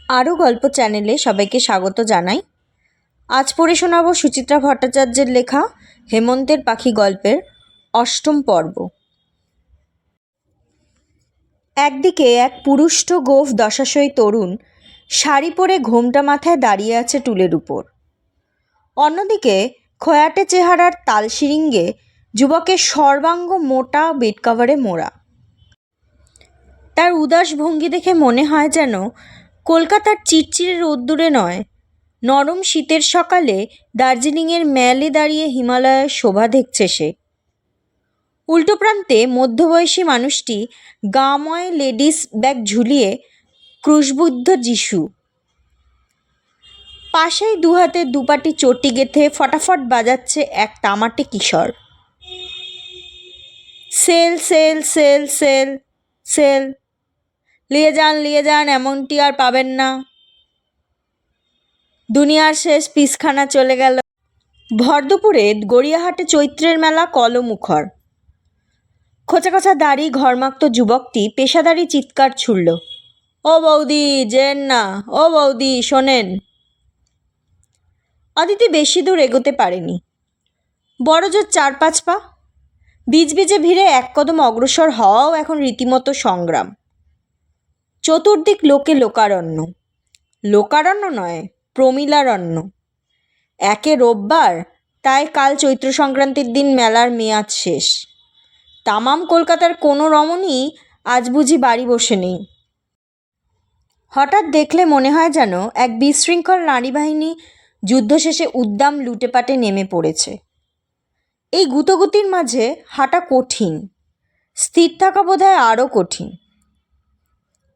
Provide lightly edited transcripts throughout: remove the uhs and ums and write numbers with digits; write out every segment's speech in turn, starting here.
আরও গল্প চ্যানেলে সবাইকে স্বাগত জানাই। আজ পড়ে শোনাব সুচিত্রা ভট্টাচার্যের লেখা হেমন্তের পাখি গল্পের অষ্টম পর্ব। একদিকে এক পুরুষ্ট গোঁফ দশাশয়ী তরুণ শাড়ি পরে ঘোমটা মাথায় দাঁড়িয়ে আছে টুলের উপর। অন্যদিকে খয়াটে চেহারার তালশিরিঙ্গে যুবকের সর্বাঙ্গ মোটা বেড কাভারে মোড়া। তার উদাস ভঙ্গি দেখে মনে হয় যেন কলকাতার চিরচিরে রোদ্দুরে নয়, নরম শীতের সকালে দার্জিলিংয়ের ম্যালে দাঁড়িয়ে হিমালয়ের শোভা দেখছে সে। উল্টো প্রান্তে মধ্যবয়সী মানুষটি গাময় লেডিস ব্যাগ ঝুলিয়ে ক্রুশবুদ্ধ যিশু। পাশেই দুহাতে দুপাটি চটি গেঁথে ফটাফট বাজাচ্ছে এক তামাটে কিশোর। Sale sale sale sale sale, নিয়ে যান এমনটি আর পাবেন না। দুনিয়ার শেষ পিসখানা চলে গেল। ভর দুপুরে গড়িয়াহাটে চৈত্রের মেলা কলমুখর। খোঁচা খোঁচা দাড়ি ঘরমাক্ত যুবকটি পেশাদারি চিৎকার ছুড়ল, ও বৌদি যেন না, ও বৌদি শোনেন। অদিতি বেশি দূর এগোতে পারেনি। বড় জোর 4-5 পা। বীজে ভিড়ে এক কদম অগ্রসর হওয়াও এখন রীতিমতো সংগ্রাম। চতুর্দিক লোকে লোকারণ্য, লোকারণ্য নয় প্রমিলারণ্য। একে রোববার, তাই কাল চৈত্র সংক্রান্তির দিন মেলার মেয়াদ শেষ। তামাম কলকাতার কোনো রমণী আজ বুঝি বাড়ি বসে নেই। হঠাৎ দেখলে মনে হয় যেন এক বিশৃঙ্খল নারী বাহিনী যুদ্ধ শেষে উদ্দাম লুটেপাটে নেমে পড়েছে। এই গুতোগুতির মাঝে হাঁটা কঠিন, স্থির থাকা বোধহয় আরও কঠিন।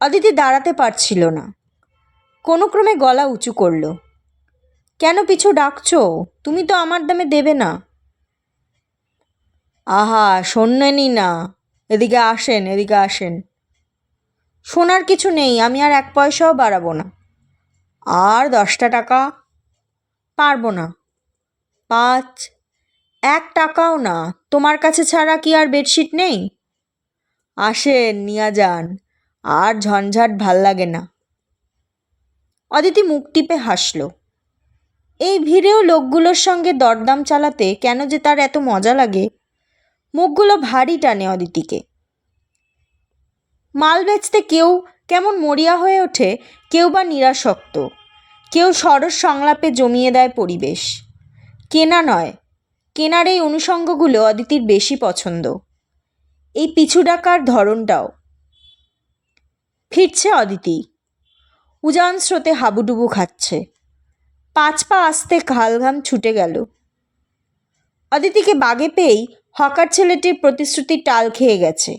অদিতি দাঁড়াতে পারছিল না। কোনো ক্রমে গলা উঁচু করল, কেন পিছু ডাকছো? তুমি তো আমার দামে দেবে না। আহা শোনেনি না, এদিকে আসেন, এদিকে আসেন। শোনার কিছু নেই, আমি আর 1 পয়সাও বাড়াবো না। আর 10টা টাকা? পারবো না। 5? 1 টাকাও না। তোমার কাছে ছাড়া কি আর বেডশিট নেই? আসেন নিয়ে যান, আর ঝঞ্ঝাট ভাল লাগে না। অদিতি মুখ টিপে হাসল। এই ভিড়েও লোকগুলোর সঙ্গে দরদাম চালাতে কেন যে তার এত মজা লাগে। মুখগুলো ভারী টানে অদিতিকে। মাল বেচতে কেউ কেমন মরিয়া হয়ে ওঠে, কেউ বা নিরাসক্ত, কেউ সরস সংলাপে জমিয়ে দেয় পরিবেশ। কেনা নয়, কেনার এই অনুষঙ্গগুলো অদিতির বেশি পছন্দ। এই পিছু ডাকার ধরনটাও। ফিরছে অদিতি, উজান স্রোতে হাবুডুবু খাচ্ছে। 5 পা আসতে ঘালঘাম ছুটে গেল। অদিতিকে বাগে পেয়েই হকার ছেলেটির প্রতিশ্রুতি টাল খেয়ে গেছে।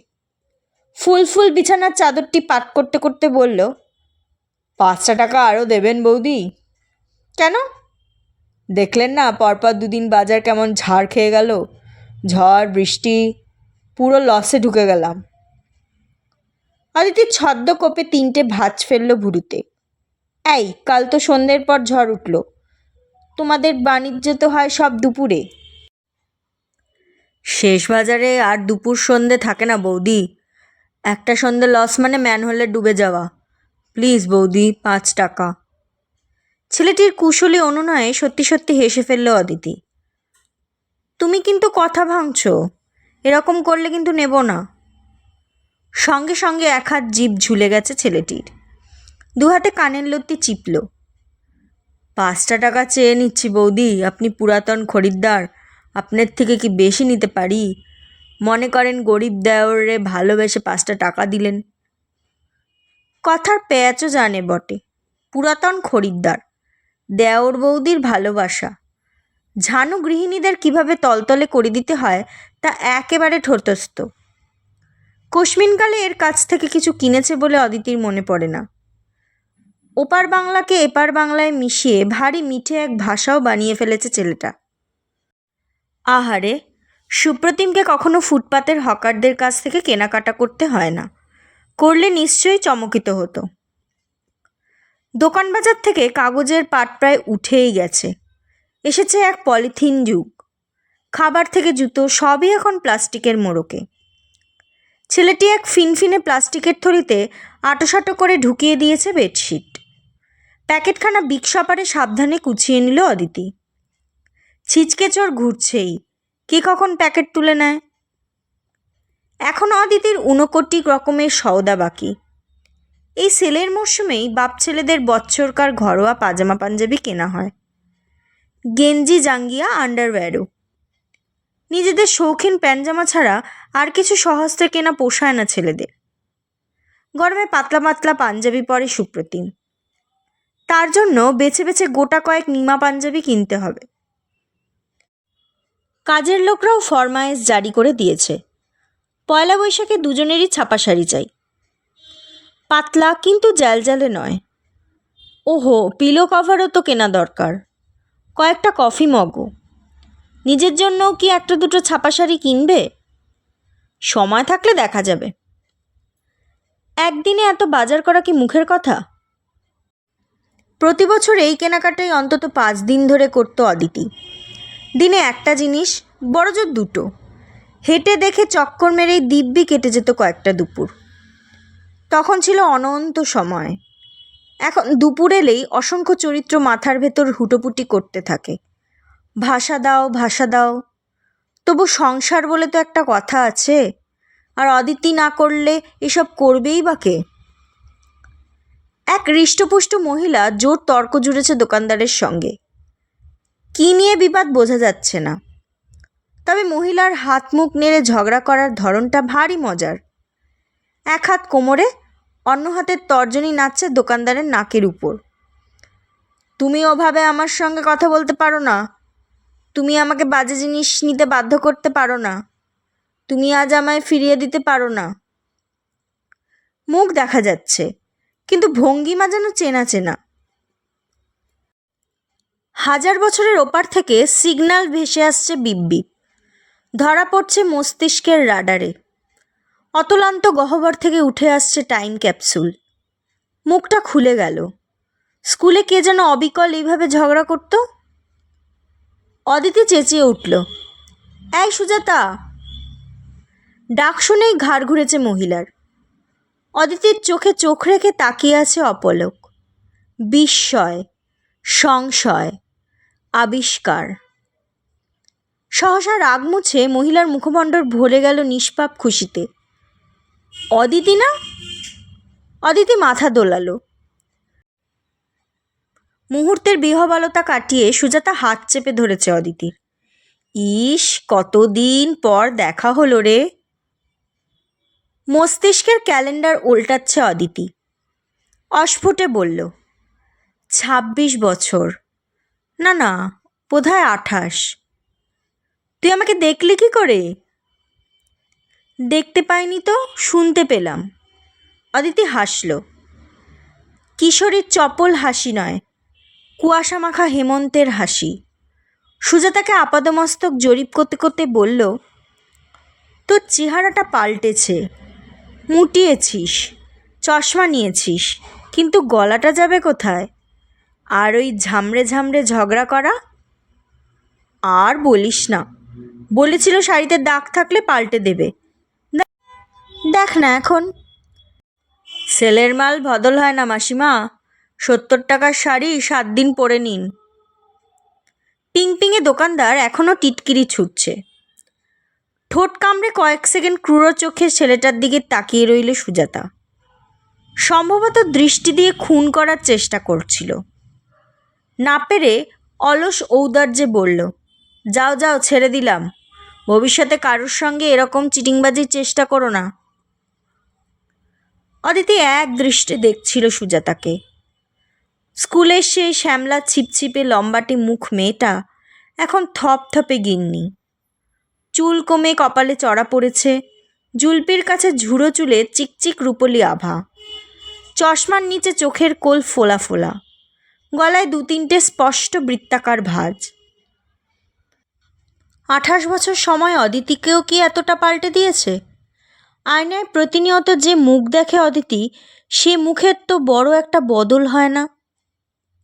ফুল বিছানার চাদরটি পাট করতে করতে বলল, 5টা টাকা আরও দেবেন বৌদি? কেন? দেখলেন না পরপর 2 দিন বাজার কেমন ঝাড় খেয়ে গেল। ঝড় বৃষ্টি, পুরো লসে ঢুকে গেলাম। অদিতি ছদ্ম কোপে 3টে ভাঁজ ফেলল ভুরুতে। এই কাল তো সন্ধ্যের পর ঝড় উঠল, তোমাদের বাণিজ্য তো হয় সব দুপুরে। শেষ বাজারে আর দুপুর সন্ধে থাকে না বৌদি। একটা সন্ধে লস মানে ম্যানহোলে ডুবে যাওয়া। প্লিজ বৌদি, 5 টাকা। ছেলেটির কুশলী অনুনয়ে সত্যি সত্যি হেসে ফেলল অদিতি। তুমি কিন্তু কথা ভাঙছ, এরকম করলে কিন্তু নেব না। সঙ্গে সঙ্গে 1 হাত জিভ ঝুলে গেছে ছেলেটির। 2 হাতে কানের লতি চিপল। 5টা টাকা চেয়ে নিচ্ছি বৌদি, আপনি পুরাতন খরিদ্দার, আপনার থেকে কি বেশি নিতে পারি? মনে করেন গরিব দেওরে ভালোবেসে 5টা টাকা দিলেন। কথার প্যাঁচও জানে বটে। পুরাতন খরিদ্দার, দেওর বৌদির ভালোবাসা, ঝানু গৃহিণীদের কিভাবে তলতলে করে দিতে হয় তা একেবারে ঠোঁটস্থ। কোশমিনকালে এর কাছ থেকে কিছু কিনেছে বলে অদিতির মনে পড়ে না। ওপার বাংলাকে এপার বাংলায় মিশিয়ে ভারী মিঠে এক ভাষাও বানিয়ে ফেলেছে ছেলেটা। আহারে, সুপ্রতিমকে কখনো ফুটপাতের হকারদের কাছ থেকে কেনাকাটা করতে হয় না, করলে নিশ্চয়ই চমকিত হতো। দোকান বাজার থেকে কাগজের পাট প্রায় উঠেই গেছে। এসেছে এক পলিথিন যুগ। খাবার থেকে জুতো সবই এখন প্লাস্টিকের মোড়কে। ছেলেটি এক ফিনফিনে প্লাস্টিকের থলিতে আঁটোসাঁটো করে ঢুকিয়ে দিয়েছে বেডশিট। প্যাকেটখানা বিগ শপারে সাবধানে কুচিয়ে নিল অদিতি। ছিচকে চোর ঘুরছেই, কে কখন প্যাকেট তুলে নেয়। এখন অদিতির ২৯ রকমের সওদা বাকি। এই সেলের মরশুমেই বাপ ছেলেদের বৎসরকার ঘরোয়া পাজামা পাঞ্জাবি কেনা হয়, গেঞ্জি জাঙ্গিয়া আন্ডারওয়্যারও। নিজেদের শৌখিন প্যান্টজামা ছাড়া আর কিছু সহস্তে কেনা পোষায় না ছেলেদের। গরমে পাতলা পাতলা পাঞ্জাবি পরে সুপ্রতিম। তার জন্য বেছে বেছে গোটা কয়েক নিমা পাঞ্জাবি কিনতে হবে। কাজের লোকরাও ফরমায়েশ জারি করে দিয়েছে, পয়লা বৈশাখে দুজনেরই ছাপা শাড়ি চাই। পাতলা কিন্তু জ্যালজ্যালে নয়। ওহো, পিলো কভারও তো কেনা দরকার, কয়েকটা কফি মগও। নিজের জন্যও কি একটা দুটো ছাপা শাড়ি কিনবে? সময় থাকলে দেখা যাবে। একদিনে এত বাজার করা কি মুখের কথা? প্রতি বছর এই কেনাকাটাই অন্তত ৫ দিন ধরে করতো অদিতি। দিনে একটা জিনিস, বড়জোর দুটো। হেঁটে দেখে চক্কর মেরেই দিব্যি কেটে যেত কয়েকটা দুপুর। তখন ছিল অনন্ত সময়। এখন দুপুর এলেই অসংখ্য চরিত্র মাথার ভেতর হুটোপুটি করতে থাকে, ভাষা দাও ভাষা দাও। তবু সংসার বলে তো একটা কথা আছে, আর অদিতি না করলে এসব করবেই বা কে? এক হৃষ্টপুষ্ট মহিলা জোর তর্ক জুড়েছে দোকানদারের সঙ্গে। কী নিয়ে বিবাদ বোঝা যাচ্ছে না, তবে মহিলার হাত মুখ নেড়ে ঝগড়া করার ধরনটা ভারী মজার। এক হাত কোমরে, অন্য হাতের তর্জনী নাচছে দোকানদারের নাকের উপর। তুমি ওভাবে আমার সঙ্গে কথা বলতে পারো না, তুমি আমাকে বাজে জিনিস নিতে বাধ্য করতে পারো না, তুমি আজ আমায় ফিরিয়ে দিতে পারো না। মুখ দেখা যাচ্ছে, কিন্তু ভঙ্গিমা যেন চেনা চেনা। ১০০০ বছরের ওপার থেকে সিগন্যাল ভেসে আসছে বিপ। ধরা পড়ছে মস্তিষ্কের রাডারে। অতলান্ত গহ্বর থেকে উঠে আসছে টাইম ক্যাপসুল। মুখটা খুলে গেল। স্কুলে কে যেন অবিকল এইভাবে ঝগড়া করত। অদিতি চেঁচিয়ে উঠল, এই সুজাতা! ডাক শুনেই ঘাড় ঘুরেছে মহিলার। অদিতির চোখে চোখ রেখে তাকিয়ে আছে অপলক। বিস্ময়, সংশয়, আবিষ্কার। সহসা রাগ মুছে মহিলার মুখমণ্ডল ভরে গেল নিষ্পাপ খুশিতে। অদিতি না? অদিতি মাথা দোলালো। মুহূর্তের বিহ্বলতা কাটিয়ে সুজাতা হাত চেপে ধরেছে অদিতির। ইস, কতদিন পর দেখা হলো রে। মস্তিষ্কের ক্যালেন্ডার উল্টাচ্ছে অদিতি। অস্ফুটে বলল, ২৬ বছর, না না, বোধহয় ২৮। তুই আমাকে দেখলি কি করে? দেখতে পাইনি তো, শুনতে পেলাম। অদিতি হাসল। কিশোরীর চপল হাসি নয়, কুয়াশা মাখা হেমন্তের হাসি। সুজাতাকে আপাদমস্তক জরিপ করতে করতে বলল, তোর চেহারাটা পাল্টেছে, মুটিয়েছিস, চশমা নিয়েছিস, কিন্তু গলাটা যাবে কোথায়? আর ওই ঝামড়ে ঝামড়ে ঝগড়া করা? আর বলিস না, বলেছিল শাড়িতে দাগ থাকলে পাল্টে দেবে। দেখ না এখন। সেলের মাল বদল হয় না মাসিমা, ৭০ টাকার শাড়ি ৭ দিন পরে নিন। পিংপিংয়ে দোকানদার এখনও টিটকিরি ছুটছে। ঠোঁট কামড়ে কয়েক সেকেন্ড ক্রূর চোখে ছেলেটার দিকে তাকিয়ে রইল সুজাতা। সম্ভবত দৃষ্টি দিয়ে খুন করার চেষ্টা করছিল। না পেরে অলস ঔদার্যে বলল, যাও যাও, ছেড়ে দিলাম। ভবিষ্যতে কারোর সঙ্গে এরকম চিটিংবাজির চেষ্টা করো না। অদিতি এক দৃষ্টে দেখছিল সুজাতাকে। স্কুলের সেই শ্যামলা ছিপছিপে লম্বাটে মুখ মেয়েটা এখন থপথপে গিন্নি। চুল কমে কপালে চড়া পড়েছে, জুলপির কাছে ঝুড়ো চুলে চিকচিক রূপলি আভা। চশমার নিচে চোখের কোল ফোলা ফোলা, গলায় ২-৩টে স্পষ্ট বৃত্তাকার ভাঁজ। ২৮ বছর সময় অদিতিকেও কি এতটা পাল্টে দিয়েছে? আয়নায় প্রতিনিয়ত যে মুখ দেখে অদিতি, সে মুখের তো বড় একটা বদল হয় না,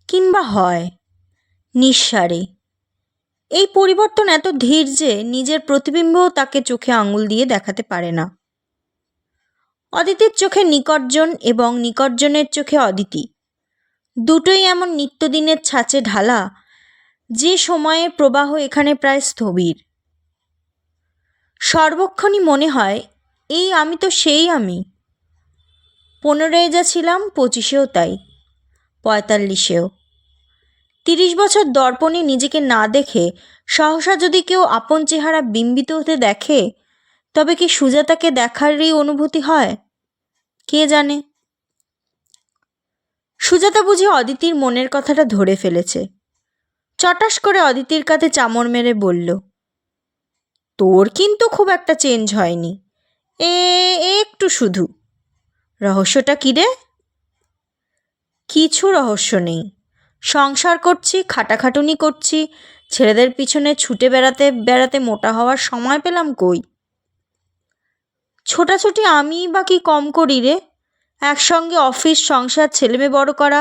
কিংবা হয় নিঃসারে। এই পরিবর্তন এত ধীর যে নিজের প্রতিবিম্বও তাকে চোখে আঙুল দিয়ে দেখাতে পারে না। অদিতির চোখে নিকটজন এবং নিকটজনের চোখে অদিতি, দুটোই এমন নিত্যদিনের ছাঁচে ঢালা যে সময়ের প্রবাহ এখানে প্রায় স্থবির। সর্বক্ষণই মনে হয় এই আমি তো সেই আমি। 15-এ যা ছিলাম, 25-এও তাই, 45-এও। 30 বছর দর্পণে নিজেকে না দেখে সহসা যদি কেউ আপন চেহারা বিম্বিত হতে দেখে, তবে কি সুজাতাকে দেখারই অনুভূতি হয়? কে জানে। সুজাতা বুঝি অদিতির মনের কথাটা ধরে ফেলেছে। চটাস করে অদিতির কাঁধে চামড় মেরে বলল, তোর কিন্তু খুব একটা চেঞ্জ হয়নি, একটু শুধু। রহস্যটা কী রে? কিছু রহস্য নেই। সংসার করছি, খাটাখাটুনি করছি, ছেলেদের পিছনে ছুটে বেড়াতে বেড়াতে মোটা হওয়ার সময় পেলাম কই? ছোটাছুটি আমিই বা কি কম করি রে? একসঙ্গে অফিস, সংসার, ছেলেমেয়ে বড় করা,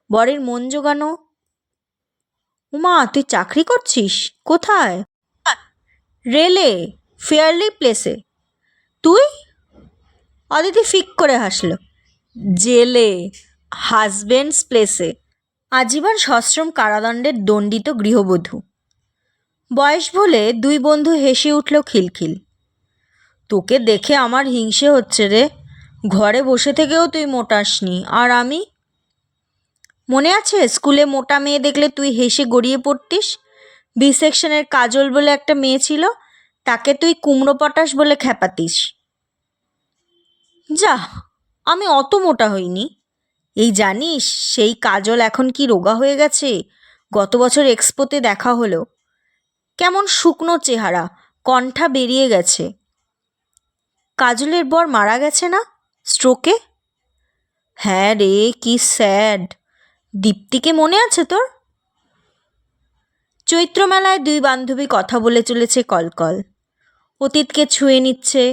বরের মন জোগানো। উমা, তুই চাকরি করছিস? কোথায়? রেলে, ফেয়ারলি প্লেসে। তুই? অদিতি ফিক করে হাসল। জেলে, হাজবেন্ডস প্লেসে, আজীবন সশ্রম কারাদণ্ডের দণ্ডিত গৃহবধূ। বয়স বলে দুই বন্ধু হেসে উঠল খিলখিল। তোকে দেখে আমার হিংসে হচ্ছে রে। ঘরে বসে থেকেও তুই মোটাসনি, আর আমি? মনে আছে স্কুলে মোটা মেয়ে দেখলে তুই হেসে গড়িয়ে পড়তিস? বি সেকশনের কাজল বলে একটা মেয়ে ছিল, তাকে তুই কুমড়ো পটাশ বলে খ্যাপাতিস। যা, আমি অত মোটা হইনি। এই জানিস, সেই কাজল এখন কি রোগা হয়ে গেছে। গত বছর এক্সপোতে দেখা হলো। কেমন শুকনো চেহারা, কণ্ঠা বেরিয়ে গেছে। কাজলের বর মারা গেছে না, স্ট্রোকে? হ্যাঁ রে, কি স্যাড। দীপ্তিকে মনে আছে তোর? চৈত্রমেলায় দুই বান্ধবী কথা বলে চলেছে কলকল। অতীতকে ছুঁয়ে নিচ্ছে,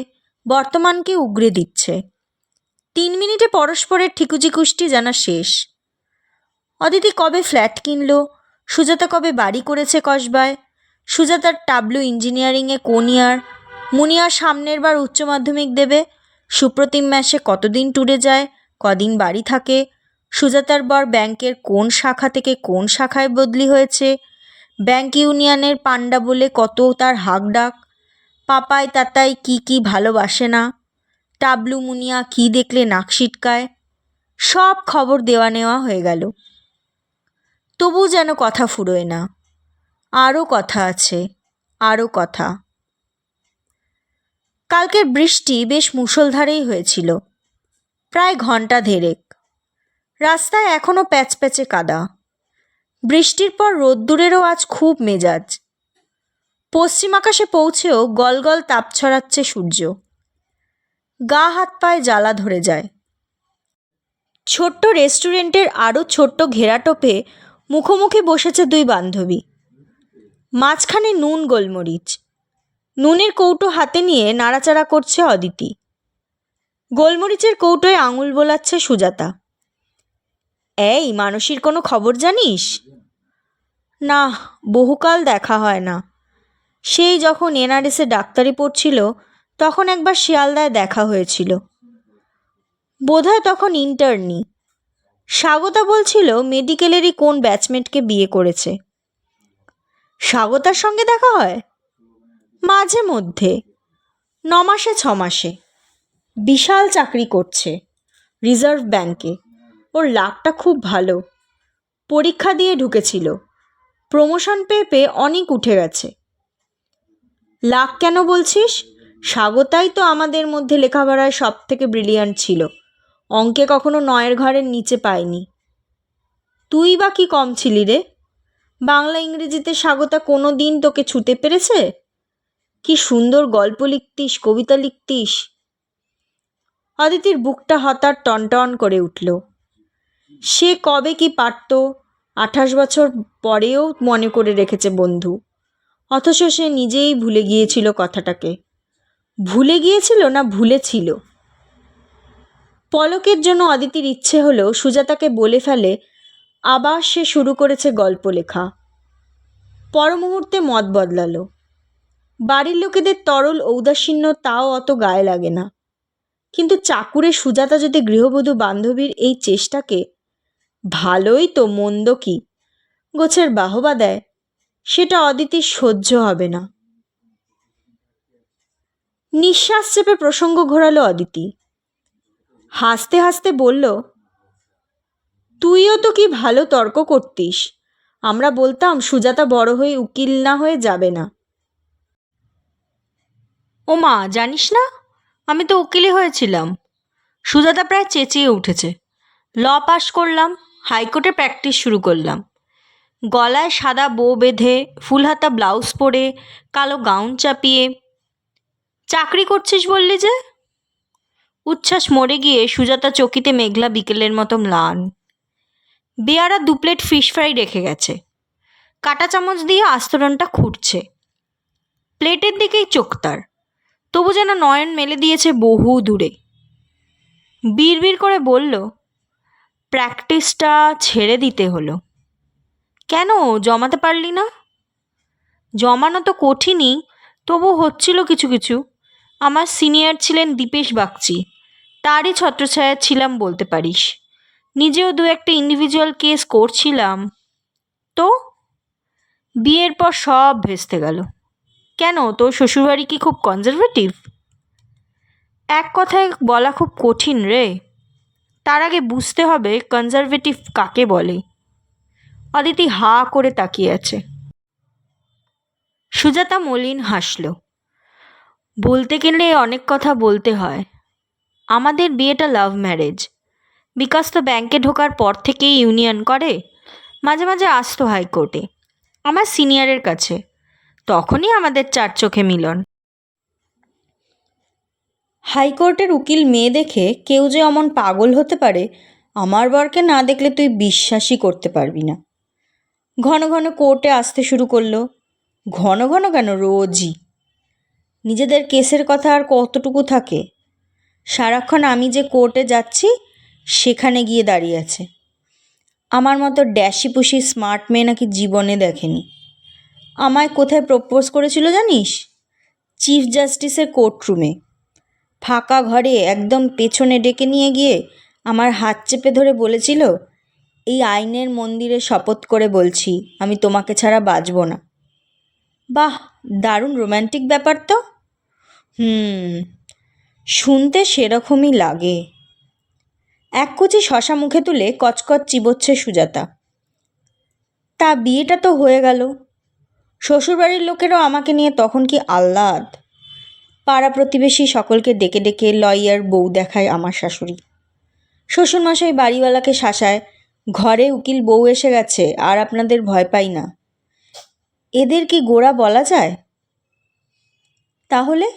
বর্তমানকে উগরে দিচ্ছে। 3 মিনিটে পরস্পরের ঠিকুজি কুষ্টি জানা শেষ। অদিতি কবে ফ্ল্যাট কিনল, সুজাতা কবে বাড়ি করেছে কসবায়, সুজাতার টাবলু ইঞ্জিনিয়ারিংয়ে কোন ইয়ার, মুনিয়া সামনের বার উচ্চ মাধ্যমিক দেবে, সুপ্রতিম মাসে কতদিন ট্যুরে যায়, কদিন বাড়ি থাকে, সুজাতার বর ব্যাংকের কোন শাখা থেকে কোন শাখায় বদলি হয়েছে, ব্যাংক ইউনিয়নের পান্ডা বলে কত তার হাক ডাক, পাপাই তাতাই কি কি ভালোবাসে না, টাবলু মুনিয়া কি দেখলে নাক সিটকায়, সব খবর দেওয়া নেওয়া হয়ে গেল। তবু যেন কথা ফুরোয় না। আরও কথা আছে, আরও কথা। কালকের বৃষ্টি বেশ মুষলধারেই হয়েছিল, প্রায় ঘণ্টা দেড়েক। রাস্তায় এখনও প্যাচপ্যাচে কাদা। বৃষ্টির পর রোদ্দুরেরও আজ খুব মেজাজ। পশ্চিম আকাশে পৌঁছেও গলগল তাপ ছড়াচ্ছে সূর্য। গা হাত পায়ে জ্বালা ধরে যায়। ছোট্ট রেস্টুরেন্টের আরও ছোট্ট ঘেরাটোপে মুখোমুখি বসেছে দুই বান্ধবী। মাঝখানে নুন গোলমরিচ। নুনের কৌটো হাতে নিয়ে নাড়াচাড়া করছে অদিতি। গোলমরিচের কৌটোয় আঙুল বোলাচ্ছে সুজাতা। এই মানসীর কোনো খবর জানিস? না, বহুকাল দেখা হয় না। সেই যখন এনআরএসে ডাক্তারি পড়ছিল তখন একবার শিয়ালদায় দেখা হয়েছিল। বোধহয় তখন ইন্টার্নি। স্বাগতা বলছিল মেডিকেলেরই কোন ব্যাচমেটকে বিয়ে করেছে। স্বাগতার সঙ্গে দেখা হয় মাঝে মধ্যে, 9 মাসে 6 মাসে। বিশাল চাকরি করছে রিজার্ভ ব্যাংকে। ওর লাকটা খুব ভালো। পরীক্ষা দিয়ে ঢুকেছিল, প্রমোশন পেয়ে পেয়ে অনেক উঠে গেছে। লাক কেন বলছিস? স্বাগতাই তো আমাদের মধ্যে লেখাপড়ায় সব থেকে ব্রিলিয়ান্ট ছিল। অঙ্কে কখনো 9-এর ঘরের নিচে পায়নি। তুই বা কি কম ছিলি রে? বাংলা ইংরেজিতে স্বাগতা কোনো দিন তোকে ছুতে পেরেছে? কি সুন্দর গল্প লিখতিস, কবিতা লিখতিস। অদিতির বুকটা হঠাৎ টনটন করে উঠল। সে কবে কি পারত, 28 বছর পরেও মনে করে রেখেছে বন্ধু। অথচ সে নিজেই ভুলে গিয়েছিল কথাটাকে। ভুলে গিয়েছিল না ভুলেছিল? পলকের জন্য অদিতির ইচ্ছে হলো সুজাতাকে বলে ফেলে আবার সে শুরু করেছে গল্প লেখা। পর মুহূর্তে মত বদলালো। বাড়ির লোকেদের তরল ঔদাসীন্য তাও অত গায়ে লাগে না, কিন্তু চাকুরে সুজাতা যদি গৃহবধূ বান্ধবীর এই চেষ্টাকে ভালোই তো, মন্দ কি? গোছের বাহবা দেয়, সেটা অদিতির সহ্য হবে না। নিঃশ্বাস চেপে প্রসঙ্গ ঘোরালো অদিতি। হাসতে হাসতে বলল, তুইও তো কি ভালো তর্ক করতিস। আমরা বলতাম সুজাতা বড় হয়ে উকিল না হয়ে যাবে না। ও মা, জানিস না, আমি তো উকিলই হয়েছিলাম। সুজাতা প্রায় চেঁচিয়ে উঠেছে। ল পাশ করলাম, হাইকোর্টে প্র্যাকটিস শুরু করলাম। গলায় সাদা বো বেঁধে, ফুলহাতা ব্লাউজ পরে, কালো গাউন চাপিয়ে। চাকরি করছিস বললি যে? উচ্ছ্বাস মরে গিয়ে সুজাতা চকিতে মেঘলা বিকেলের মতো ম্লান। বেয়ারা 2 প্লেট ফিশ ফ্রাই রেখে গেছে, কাঁটা চামচ দিয়ে আস্তরণটা খুঁড়ছে। প্লেটের দিকেই চোখ তার, তবু যেন নয়ন মেলে দিয়েছে বহু দূরে। বিড়বিড় করে বলল, প্র্যাকটিসটা ছেড়ে দিতে হলো কেন? জমাতে পারলি না? জমানো তো কঠিনই, তবু হচ্ছিল কিছু কিছু। আমার সিনিয়র ছিলেন দীপেশ বাগচি, তারই ছত্রছায়া ছিলাম বলতে পারিস। নিজেও 2-1টা ইন্ডিভিজুয়াল কেস করছিলাম। তো বিয়ের পর সব ভেস্তে গেল। কেন, তোর শ্বশুরবাড়ি কি খুব কনজারভেটিভ? এক কথায় বলা খুব কঠিন রে। তার আগে বুঝতে হবে কনজারভেটিভ কাকে বলে। অদিতি হা করে তাকিয়ে আছে। সুজাতা মলিন হাসল। বলতে গেলে অনেক কথা বলতে হয়। আমাদের বিয়েটা লাভ ম্যারেজ। বিকাশ তো ব্যাংকে ঢোকার পর থেকেই ইউনিয়ন করে, মাঝে মাঝে আসতো হাইকোর্টে আমার সিনিয়রের কাছে, তখনই আমাদের 4 চোখে মিলন। হাইকোর্টের উকিল মেয়ে দেখে কেউ যে অমন পাগল হতে পারে, আমার বরকে না দেখলে তুই বিশ্বাসই করতে পারবি না। ঘন ঘন কোর্টে আসতে শুরু করলো। ঘন ঘন কেন, রোজই। নিজেদের কেসের কথা আর কতটুকু থাকে। সারাক্ষণ আমি যে কোর্টে যাচ্ছি সেখানে গিয়ে দাঁড়িয়ে আছে। আমার মতো ড্যাশি পুশি স্মার্ট মেয়ে নাকি জীবনে দেখেনি। আমায় কোথায় প্রপোজ করেছিল জানিস? চিফ জাস্টিসের কোর্টরুমে। ফাঁকা ঘরে একদম পেছনে ডেকে নিয়ে গিয়ে আমার হাত চেপে ধরে বলেছিল, এই আইনের মন্দিরে শপথ করে বলছি আমি তোমাকে ছাড়া বাঁচব না। বাহ, দারুণ রোম্যান্টিক ব্যাপার তো। শুনতে সেরকমই লাগে। এক কুচি শশা মুখে তুলে কচকচ চিবোচ্ছে সুজাতা। তা বিয়েটা তো হয়ে গেল। শ্বশুরবাড়ির লোকেরাও আমাকে নিয়ে তখন কি আহ্লাদ। পাড়া প্রতিবেশী সকলকে ডেকে ডেকে লয়ার বউ দেখায় আমার শাশুড়ি। শ্বশুরমশাই বাড়িওয়ালাকে শাসায়, ঘরে উকিল বউ এসে গেছে আর আপনাদের ভয় পাই না। এদের কি গোড়া বলা যায়? তাহলে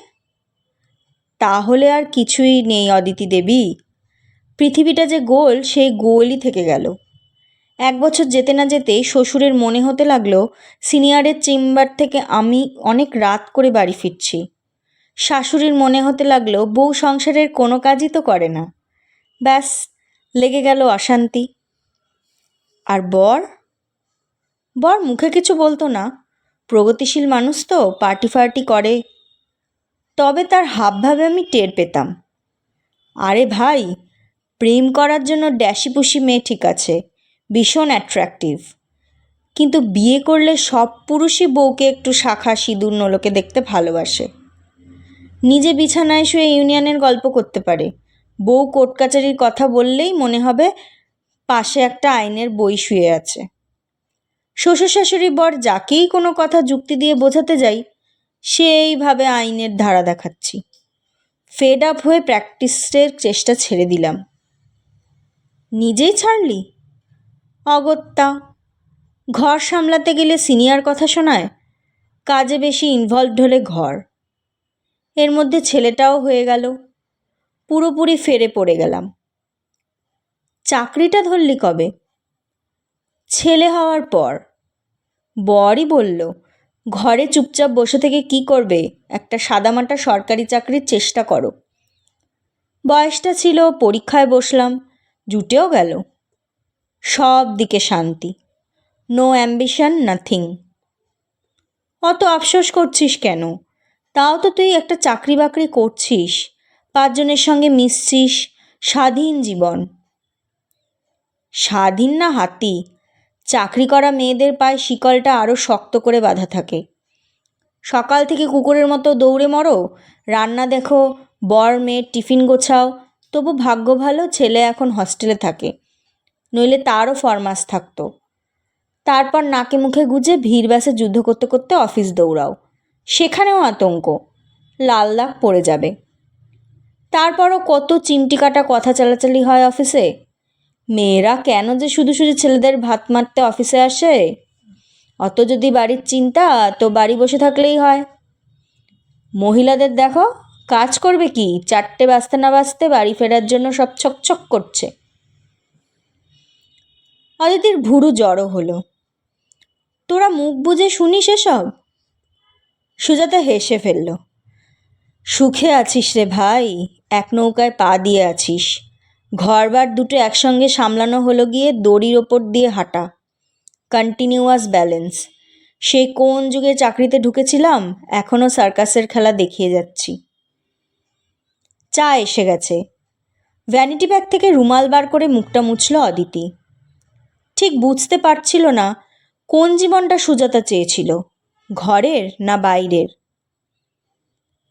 তাহলে আর কিছুই নেই অদিতি দেবী। পৃথিবীটা যে গোল, সেই গোলই থেকে গেল। 1 বছর যেতে না যেতেই শ্বশুরের মনে হতে লাগলো সিনিয়রের চেম্বার থেকে আমি অনেক রাত করে বাড়ি ফিরছি। শাশুড়ির মনে হতে লাগলো বউ সংসারের কোনো কাজই তো করে না। ব্যাস, লেগে গেল অশান্তি। আর বর বর মুখে কিছু বলতো না, প্রগতিশীল মানুষ তো, পার্টি ফার্টি করে। তবে তার হাবভাবে আমি টের পেতাম। আরে ভাই, প্রেম করার জন্য ড্যাশিপুশি মেয়ে ঠিক আছে, ভীষণ অ্যাট্রাকটিভ, কিন্তু বিয়ে করলে সব পুরুষই বউকে একটু শাখা সিঁদুর নোলকে দেখতে ভালোবাসে। নিজে বিছানায় শুয়ে ইউনিয়নের গল্প করতে পারে, বউ কোর্ট কাচারির কথা বললেই মনে হবে পাশে একটা আইনের বই শুয়ে আছে। শ্বশুর শাশুড়ি বর যাকেই কোনো কথা যুক্তি দিয়ে বোঝাতে যাই, সেইভাবে আইনের ধারা দেখাচ্ছি। ফেড আপ হয়ে প্র্যাকটিসের চেষ্টা ছেড়ে দিলাম। নিজেই ছাড়লি? অগত্যা। ঘর সামলাতে গেলে সিনিয়র কথা শোনায়, কাজে বেশি ইনভলভড হলে ঘর। এর মধ্যে ছেলেটাও হয়ে গেল, পুরোপুরি ফেরে পড়ে গেলাম। চাকরিটা ধরলি কবে? ছেলে হওয়ার পর। বরই বলল, ঘরে চুপচাপ বসে থেকে কি করবে, একটা সাদামাটা সরকারি চাকরির চেষ্টা করো। বয়সটা ছিল, পরীক্ষায় বসলাম, জুটেও গেল। সব দিকে শান্তি, নো অ্যাম্বিশন, নাথিং। অত আফসোস করছিস কেন? তাও তো তুই একটা চাকরি বাকরি করছিস, 5 জনের সঙ্গে মিশছিস, স্বাধীন জীবন। স্বাধীন না হাতি, চাকরি করা মেয়েদের পায়ে শিকলটা আরও শক্ত করে বাঁধা থাকে। সকাল থেকে কুকুরের মতো দৌড়ে মরো, রান্না দেখো, বর মেয়ের টিফিন গোছাও, তবু ভাগ্য ভালো ছেলে এখন হস্টেলে থাকে, নইলে তারও ফরমাস থাকতো। তারপর নাকে মুখে গুজে ভিড় বাসে যুদ্ধ করতে করতে অফিস দৌড়াও, সেখানেও আতঙ্ক, লাল দাগ পড়ে যাবে। তারপরও কত চিমটি কাটা কথা চালাচালি হয় অফিসে। মেয়েরা কেন যে শুধু শুধু ছেলেদের ভাত মারতে অফিসে আসে? অত যদি বাড়ির চিন্তা, তো বাড়ি বসে থাকলেই হয়। মহিলাদের দেখো, কাজ করবে কি, 4টে বাজতে না বাজতে বাড়ি ফেরার জন্য সব ছকছক করছে। অদিতির ভুরু জড়ো হলো। তোরা মুখ বুজে শুনিস এসব? সুজাতা হেসে ফেলল। সুখে আছিস রে ভাই, এক নৌকায় পা দিয়ে আছিস। ঘরবার দুটো একসঙ্গে সামলানো হলো গিয়ে দড়ির ওপর দিয়ে হাঁটা, কন্টিনিউয়াস ব্যালেন্স। সেই কোন যুগে চাকরিতে ঢুকেছিলাম, এখনও সার্কাসের খেলা দেখিয়ে যাচ্ছি। চা এসে গেছে। ভ্যানিটি ব্যাগ থেকে রুমাল বার করে মুখটা মুছল অদিতি। ঠিক বুঝতে পারছিল না কোন জীবনটা সুজাতা চেয়েছিল, ঘরের না বাইরের।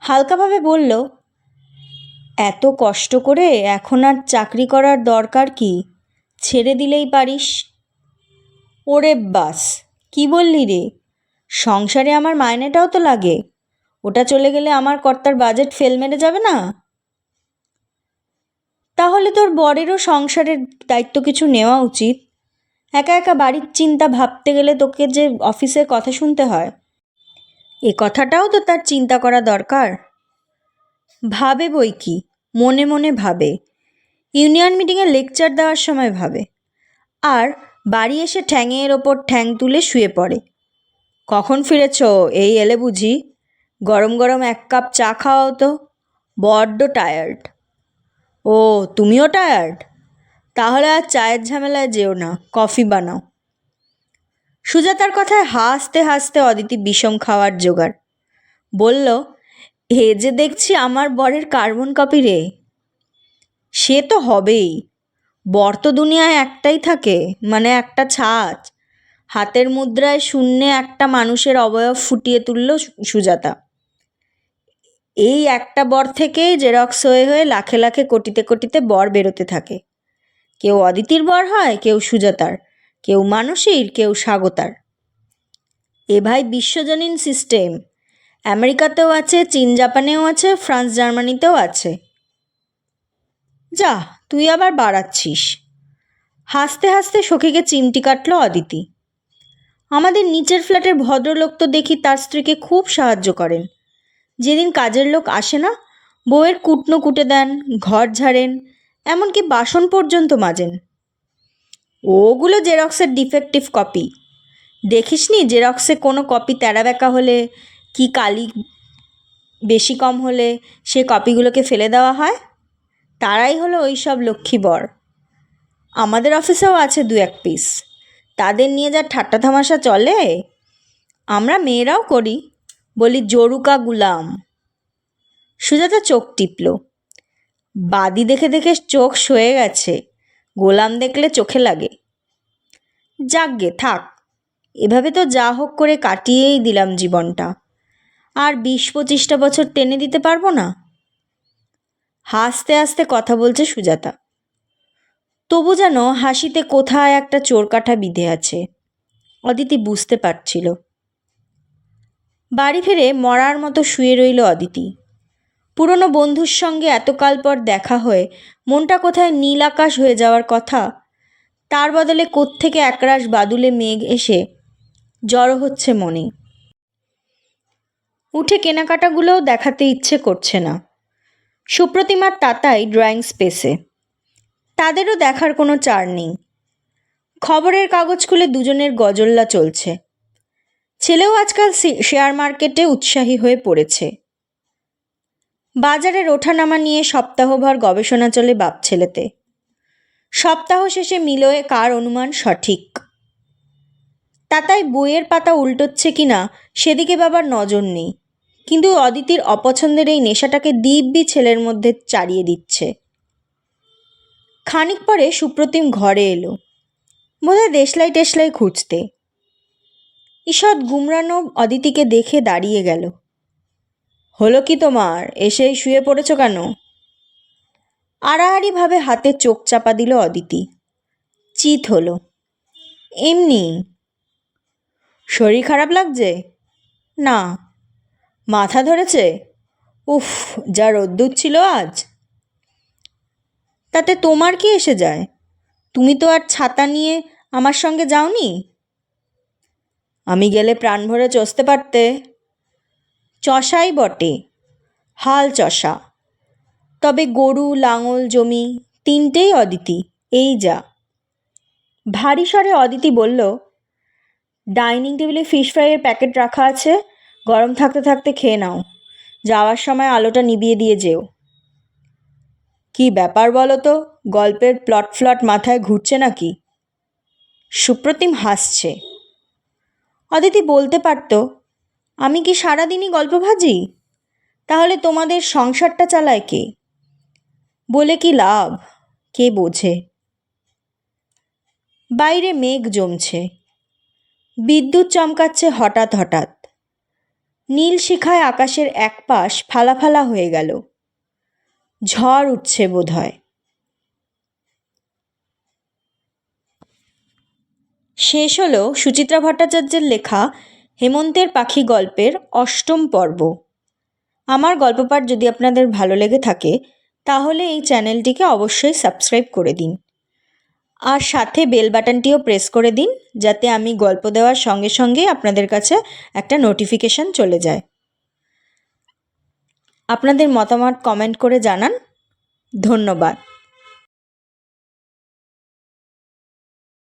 হালকাভাবে বলল, এত কষ্ট করে এখন আর চাকরি করার দরকার কি, ছেড়ে দিলেই পারিস। ওরে বাস, কি বললি রে? সংসারে আমার মাইনেটাও তো লাগে, ওটা চলে গেলে আমার কর্তার বাজেট ফেল মেরে যাবে না? তাহলে তোর বরেরও সংসারের দায়িত্ব কিছু নেওয়া উচিত। একা একা বাড়ির চিন্তা ভাবতে গেলে তোকে যে অফিসের কথা শুনতে হয়, এ কথাটাও তো তার চিন্তা করা দরকার। ভাবে বই কি, মনে মনে ভাবে, ইউনিয়ন মিটিংয়ে লেকচার দেওয়ার সময় ভাবে, আর বাড়ি এসে ঠ্যাঙের ওপর ঠ্যাং তুলে শুয়ে পড়ে। কখন ফিরেছ? এই এলে বুঝি? গরম গরম 1 কাপ চা খাওয়াও তো, বড্ড টায়ার্ড। ও, তুমিও টায়ার্ড? তাহলে আর চায়ের ঝামেলায় যেও না, কফি বানাও। সুজাতার কথায় হাসতে হাসতে অদিতি বিষম খাওয়ার জোগাড়। বলল, এ যে দেখছি আমার বরের কার্বন কপি রে। সে তো হবেই, বর তো দুনিয়ায় একটাই থাকে, মানে একটা ছাঁচ। হাতের মুদ্রায় শূন্যে একটা মানুষের অবয়ব ফুটিয়ে তুলল সুজাতা। এই একটা বর থেকেই জেরক্স হয়ে হয়ে লাখে লাখে কোটিতে কোটিতে বর বেরোতে থাকে। কেউ অদিতির বর হয়, কেউ সুজাতার, কেউ মানসীর, কেউ স্বাগতার। এ ভাই বিশ্বজনীন সিস্টেম। আমেরিকাতেও আছে, চীন জাপানেও আছে, ফ্রান্স জার্মানিতেও আছে। যা, তুই আবার বাড়াচ্ছিস। হাসতে হাসতে সখীকে চিমটি কাটল অদিতি। আমাদের নিচের ফ্ল্যাটের ভদ্রলোক তো দেখি তার স্ত্রীকে খুব সাহায্য করেন। যেদিন কাজের লোক আসে না, বউয়ের কুটনো কুটে দেন, ঘর ঝাড়েন, এমনকি বাসন পর্যন্ত মাজেন। ওগুলো জেরক্সের ডিফেক্টিভ কপি। দেখিসনি জেরক্সে কোনো কপি তেড়া বেঁকা হলে কি কালি বেশি কম হলে সে কপিগুলোকে ফেলে দেওয়া হয়? তারাই হলো ওই সব লক্ষ্মী বর। আমাদের অফিসেও আছে 2-1 পিস, তাদের নিয়ে যা ঠাট্টা তামাশা চলে। আমরা মেয়েরাও করি, বলি জরুকা গুলাম। সুজাতা চোখ টিপল। বাদি দেখে দেখে চোখ সয়ে গেছে, গোলাম দেখলে চোখে লাগে। যাকগে থাক, এভাবে তো যা হোক করে কাটিয়েই দিলাম জীবনটা, আর 20-25টা বছর টেনে দিতে পারবো না। হাসতে হাসতে কথা বলছে সুজাতা, তবু যেন হাসিতে কোথায় একটা চোরকাঠা বিঁধে আছে। অদিতি বুঝতে পারছিল। বাড়ি ফিরে মরার মতো শুয়ে রইল অদিতি। পুরনো বন্ধুর সঙ্গে এতকাল পর দেখা হয়ে মনটা কোথায় নীল আকাশ হয়ে যাওয়ার কথা, তার বদলে কোত্থেকে একরাশ বাদুলে মেঘ এসে জড়ো হচ্ছে মনে। উঠে কেনাকাটাগুলোও দেখাতে ইচ্ছে করছে না। সুপ্রতিমার তাতাই ড্রয়িং স্পেসে, তাদেরও দেখার কোনো চার নেই। খবরের কাগজ খুলে দুজনের গজল্লা চলছে। ছেলেও আজকাল শেয়ার মার্কেটে উৎসাহী হয়ে পড়েছে। বাজারের ওঠানামা নিয়ে সপ্তাহভর গবেষণা চলে বাপ ছেলেতে। সপ্তাহ শেষে মিলোয় কার অনুমান সঠিক। তাতাই বইয়ের পাতা উল্টোচ্ছে কিনা সেদিকে বাবার নজর নেই, কিন্তু অদিতির অপছন্দের এই নেশাটাকে দিব্যি ছেলের মধ্যে চারিয়ে দিচ্ছে। খানিক পরে সুপ্রতিম ঘরে এলো। বোধহয় দেশলাই টেশলাই খুঁজতে। ঈষৎ গুমরানো অদিতিকে দেখে দাঁড়িয়ে গেল। হলো কি তোমার, এসেই শুয়ে পড়েছ কেন? আড়াআড়িভাবে হাতে চোখ চাপা দিল অদিতি। চিত হলো। এমনি। শরীর খারাপ লাগছে? না। মাথা ধরেছে? উফ, যা রোদ্দুর ছিল আজ। তাতে তোমার কি এসে যায়? তুমি তো আর ছাতা নিয়ে আমার সঙ্গে যাওনি। আমি গেলে প্রাণ ভরে চষতে পারতে। চষাই বটে, হাল চষা। তবে গরু, লাঙল, জমি তিনটেই অদিতি, এই যা। ভারী স্বরে অদিতি বলল, ডাইনিং টেবিলে ফিশ ফ্রাইয়ের প্যাকেট রাখা আছে, গরম থাকতে থাকতে খেয়ে নাও। যাওয়ার সময় আলোটা নিভিয়ে দিয়ে যেও। কি ব্যাপার বলো তো, গল্পের প্লট ফ্লট মাথায় ঘুরছে নাকি? সুপ্রতিম হাসছে। অদিতি বলতে পারত, আমি কি সারাদিনই গল্প ভাজি? তাহলে তোমাদের সংসারটা চালায় কে? বলে কি লাভ, কে বোঝে। বাইরে মেঘ জমছে, বিদ্যুৎ চমকাচ্ছে হঠাৎ হঠাৎ। নীল শিখায় আকাশের এক পাশ ফালা ফালা হয়ে গেল। ঝড় উঠছে বোধহয়। শেষ হলো সুচিত্রা ভট্টাচার্যের লেখা হেমন্তের পাখি গল্পের ৮ম পর্ব। আমার গল্প পাঠ যদি আপনাদের ভালো লেগে থাকে তাহলে এই চ্যানেলটিকে অবশ্যই সাবস্ক্রাইব করে দিন, আর সাথে বেল বাটনটিও প্রেস করে দিন, যাতে আমি গল্প দেওয়ার সঙ্গে সঙ্গে আপনাদের কাছে একটা নোটিফিকেশান চলে যায়। আপনাদের মতামত কমেন্ট করে জানান। ধন্যবাদ।